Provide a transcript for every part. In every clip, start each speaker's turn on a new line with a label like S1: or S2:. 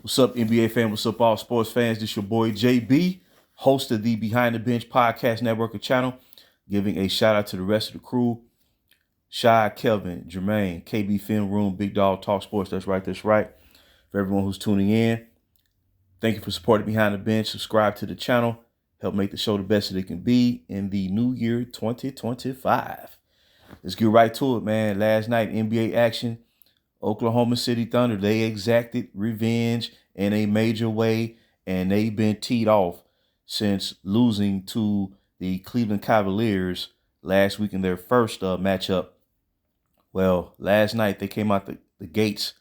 S1: What's up, NBA fan? What's up, all sports fans? This your boy JB, host of the Behind the Bench Podcast Network and channel, giving a shout out to the rest of the crew. Shy, Kelvin, Jermaine, KB Film Room, Big Dog Talk Sports. That's right. For everyone who's tuning in, thank you for supporting Behind the Bench. Subscribe to the channel. Help make the show the best that it can be in the new year 2025. Let's get right to it, man. Last night, NBA action. Oklahoma City Thunder, they exacted revenge in a major way, and they've been teed off since losing to the Cleveland Cavaliers last week in their first matchup. Well, last night they came out the gates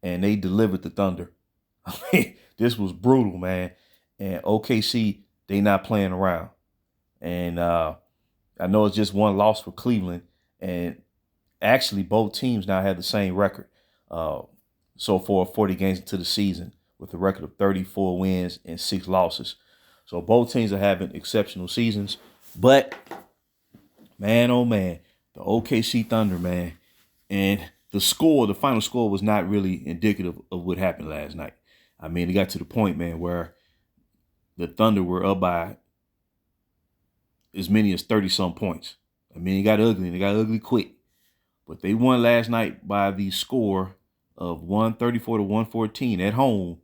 S1: and they delivered the Thunder. I mean, this was brutal, man. And OKC, they not playing around. And I know it's just one loss for Cleveland. And actually, both teams now have the same record. So far, 40 games into the season with a record of 34 wins and 6 losses. So both teams are having exceptional seasons. But, man, oh, man, the OKC Thunder, man. And the final score was not really indicative of what happened last night. I mean, it got to the point, man, where the Thunder were up by as many as 30-some points. I mean, it got ugly, and it got ugly quick. But they won last night by the score of 134 to 114 at home.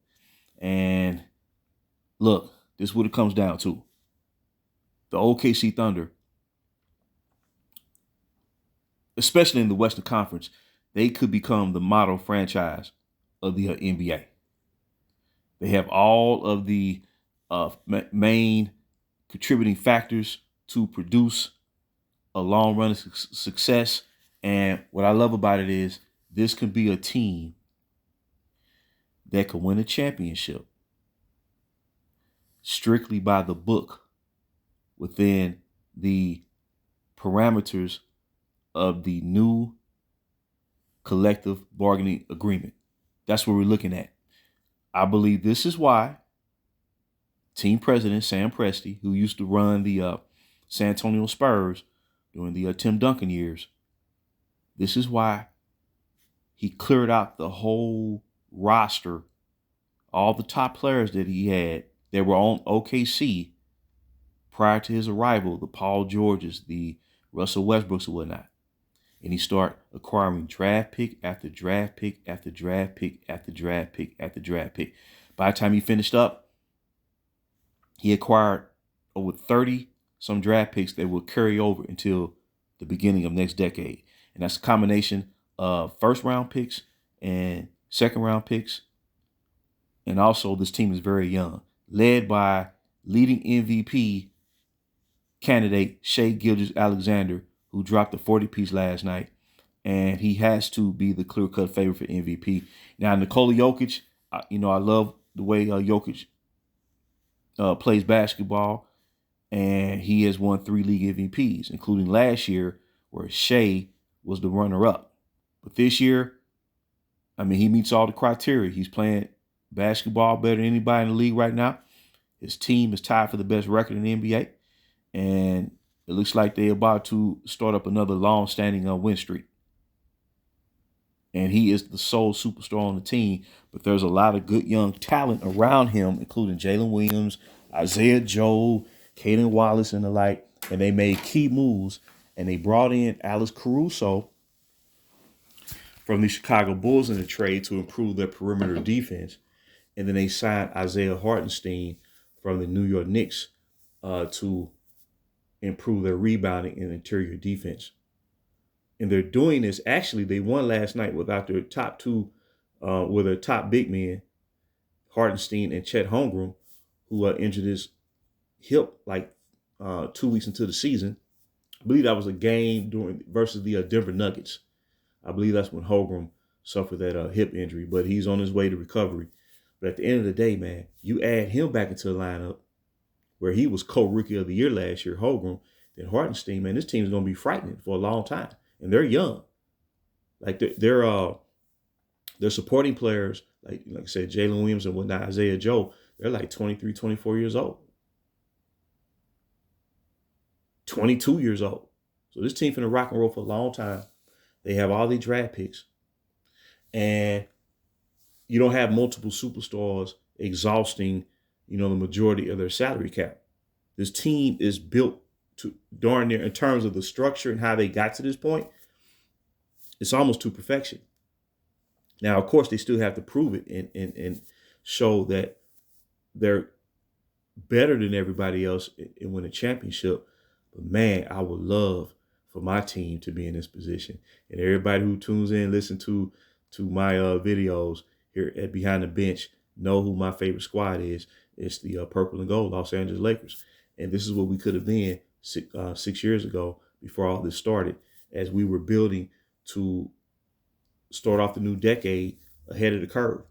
S1: And look, this is what it comes down to. The OKC Thunder, especially in the Western Conference, they could become the model franchise of the NBA. They have all of the main contributing factors to produce a long run of success. And what I love about it is this could be a team that could win a championship strictly by the book within the parameters of the new collective bargaining agreement. That's what we're looking at. I believe this is why team president Sam Presti, who used to run the San Antonio Spurs during the Tim Duncan years, this is why he cleared out the whole roster, all the top players that he had that were on OKC prior to his arrival, the Paul Georges, the Russell Westbrooks and whatnot. And he started acquiring draft pick after draft pick after draft pick after draft pick after draft pick. By the time he finished up, he acquired over 30-some draft picks that will carry over until the beginning of next decade. And that's a combination of first-round picks and second-round picks. And also, this team is very young, led by leading MVP candidate Shai Gilgeous-Alexander, who dropped a 40-piece last night. And he has to be the clear-cut favorite for MVP. Now, Nikola Jokic, I love the way Jokic plays basketball. And he has won 3 league MVPs, including last year where Shai was the runner-up. But this year, I mean, he meets all the criteria. He's playing basketball better than anybody in the league right now. His team is tied for the best record in the NBA. And it looks like they're about to start up another long-standing win streak. And he is the sole superstar on the team. But there's a lot of good young talent around him, including Jalen Williams, Isaiah Joe, Caden Wallace, and the like. And they made key moves. And they brought in Alex Caruso from the Chicago Bulls in the trade to improve their perimeter defense. And then they signed Isaiah Hartenstein from the New York Knicks to improve their rebounding and interior defense. And they're doing this. Actually, they won last night without their top two, with their top big men, Hartenstein and Chet Holmgren, who injured his hip like 2 weeks into the season. I believe that was a game versus the Denver Nuggets. I believe that's when Holmgren suffered that hip injury, but he's on his way to recovery. But at the end of the day, man, you add him back into the lineup where he was co-rookie of the year last year, Holmgren, then Hartenstein, man, this team is going to be frightening for a long time. And they're young. Like they're supporting players, like I said, Jalen Williams and whatnot, Isaiah Joe, they're like 23, 24 years old. 22 years old. So this team finna rock and roll for a long time. They have all these draft picks. And, you don't have multiple superstars exhausting, the majority of their salary cap. This team is built to darn near in terms of the structure and how they got to this point. It's almost to perfection. Now, of course, they still have to prove it and show that they're better than everybody else and win a championship. But man, I would love for my team to be in this position. And everybody who tunes in, listen to my videos here at Behind the Bench, know who my favorite squad is. It's the purple and gold Los Angeles Lakers. And this is what we could have been 6 years ago before all this started, as we were building to start off the new decade ahead of the curve.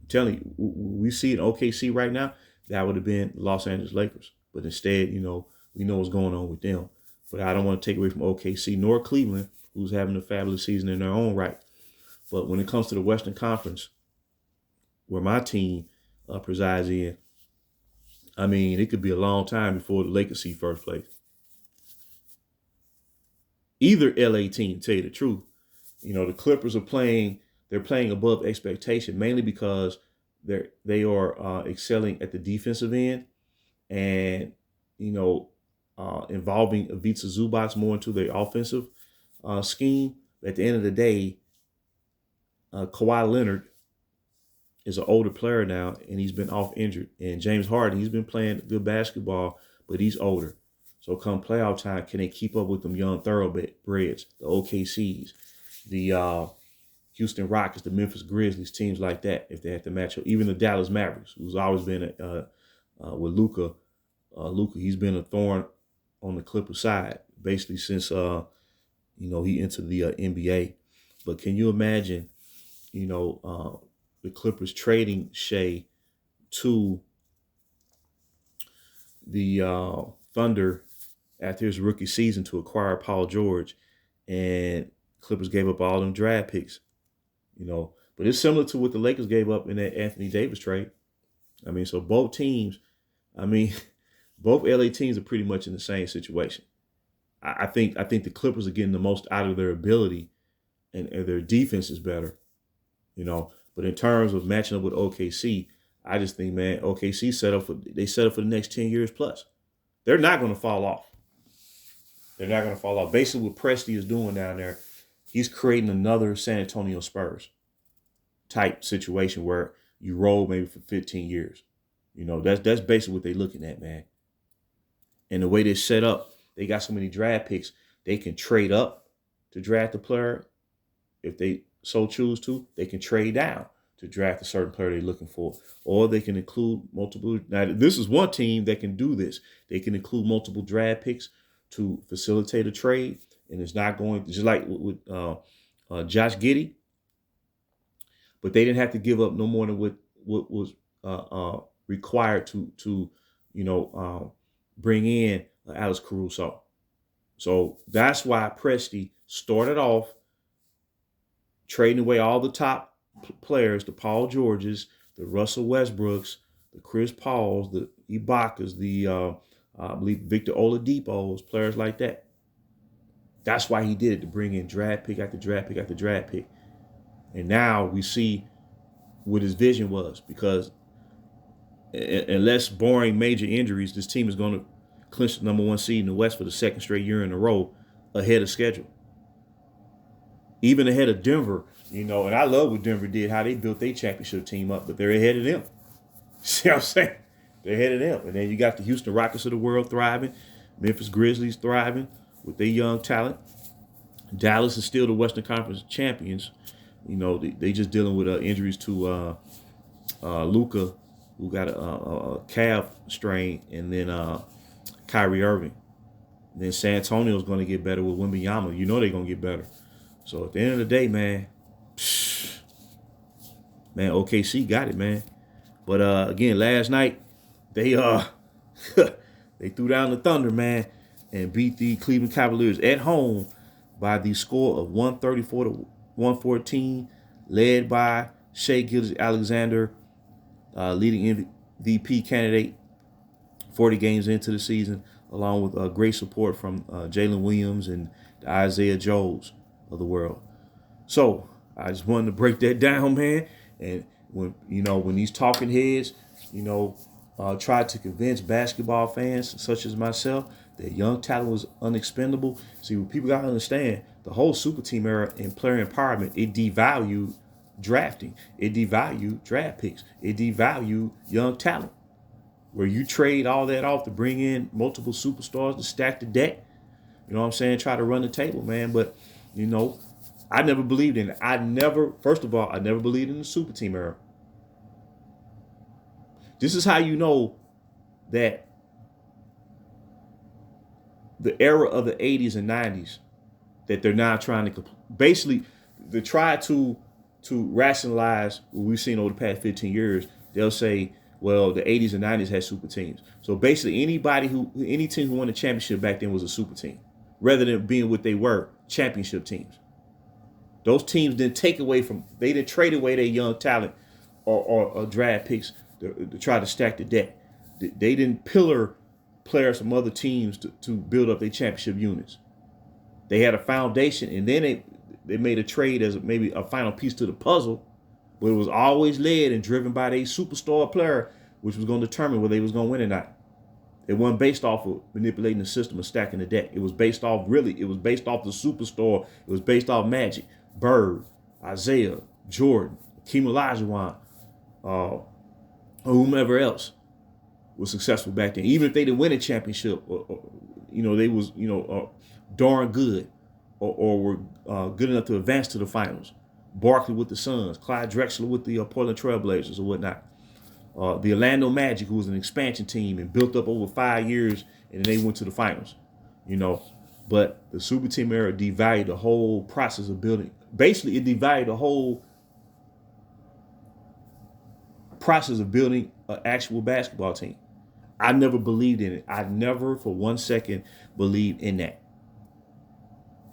S1: I'm telling you, we see it in OKC right now, that would have been the Los Angeles Lakers. But instead, we know what's going on with them. But I don't want to take away from OKC nor Cleveland, who's having a fabulous season in their own right. But when it comes to the Western Conference, where my team presides in, I mean, it could be a long time before the Lakers see first place. Either LA team, to tell you the truth, the Clippers are playing above expectation, mainly because they are excelling at the defensive end, and involving Ivica Zubac more into their offensive scheme. At the end of the day, Kawhi Leonard is an older player now, and he's been off injured. And James Harden, he's been playing good basketball, but he's older. So come playoff time, can they keep up with them young thoroughbreds, the OKCs, the Houston Rockets, the Memphis Grizzlies, teams like that, if they have to match up? Even the Dallas Mavericks, who's always been with Luka. He's been a thorn on the Clippers side, basically since he entered the NBA. But can you imagine, the Clippers trading Shea to the Thunder after his rookie season to acquire Paul George, and Clippers gave up all them draft picks, But it's similar to what the Lakers gave up in that Anthony Davis trade. I mean, so both teams, both LA teams are pretty much in the same situation. I think the Clippers are getting the most out of their ability, and their defense is better, But in terms of matching up with OKC, I just think, man, OKC set up for the next 10 years plus. They're not going to fall off. Basically, what Presti is doing down there, he's creating another San Antonio Spurs type situation where you roll maybe for 15 years. That's basically what they're looking at, man. And the way they're set up, they got so many draft picks, they can trade up to draft a player. If they so choose to, they can trade down to draft a certain player they're looking for. Or they can include multiple. Now, this is one team that can do this. They can include multiple draft picks to facilitate a trade. And it's not going, just like with Josh Giddey. But they didn't have to give up no more than what was required to bring in Alex Caruso. So that's why Presti started off trading away all the top players, the Paul Georges, the Russell Westbrooks, the Chris Pauls, the Ibakas, the I believe Victor Oladipo's, players like that. That's why he did it, to bring in draft pick after draft pick after draft pick. And now we see what his vision was, because unless barring major injuries, this team is going to clinch the number one seed in the West for the second straight year in a row ahead of schedule. Even ahead of Denver, and I love what Denver did, how they built their championship team up, but they're ahead of them. See what I'm saying? They're ahead of them. And then you got the Houston Rockets of the world thriving, Memphis Grizzlies thriving with their young talent. Dallas is still the Western Conference champions. They just dealing with injuries to Luka, who got a calf strain, and then Kyrie Irving. And then San Antonio's going to get better with Wembanyama. They're going to get better. So at the end of the day, man, OKC got it, man. But again, last night they they threw down the Thunder, man, and beat the Cleveland Cavaliers at home by the score of 134 to 114, led by Shai Gilgeous-Alexander, leading MVP candidate 40 games into the season, along with great support from Jalen Williams and the Isaiah Joes of the world. So I just wanted to break that down, man, and when these talking heads, tried to convince basketball fans such as myself that young talent was unexpendable. See, what people got to understand, the whole super team era and player empowerment, it devalued drafting, it devalued draft picks, it devalued young talent. Where you trade all that off to bring in multiple superstars to stack the deck, you know what I'm saying? Try to run the table, man. But, I never believed in it. First of all, I never believed in the super team era. This is how you know that the era of the 80s and 90s, that they're now trying to basically they try to rationalize what we've seen over the past 15 years. They'll say, well, the 80s and 90s had super teams. So basically any team who won a championship back then was a super team, rather than being what they were, championship teams. Those teams didn't they didn't trade away their young talent or draft picks to try to stack the deck. They didn't pillar players from other teams to build up their championship units. They had a foundation, and then they made a trade as maybe a final piece to the puzzle, but it was always led and driven by their superstar player, which was going to determine whether they was going to win or not. It wasn't based off of manipulating the system and stacking the deck. It was based off the superstar. It was based off Magic, Bird, Isaiah, Jordan, Hakeem Olajuwon, or whomever else was successful back then. Even if they didn't win a championship, they was darn good, or were good enough to advance to the finals. Barkley with the Suns, Clyde Drexler with the Portland Trailblazers or whatnot. The Orlando Magic, who was an expansion team and built up over 5 years, and then they went to the finals. But the super team era devalued the whole process of building. Basically, it devalued the whole process of building an actual basketball team. I never believed in it. I never for 1 second believed in that.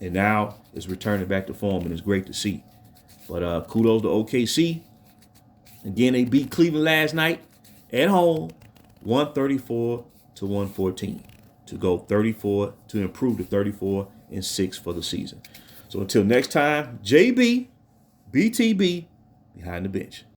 S1: And now it's returning back to form, and it's great to see. But kudos to OKC. Again, they beat Cleveland last night at home, 134-114, to go 34, to improve to 34-6 for the season. So until next time, JB, BTB, behind the bench.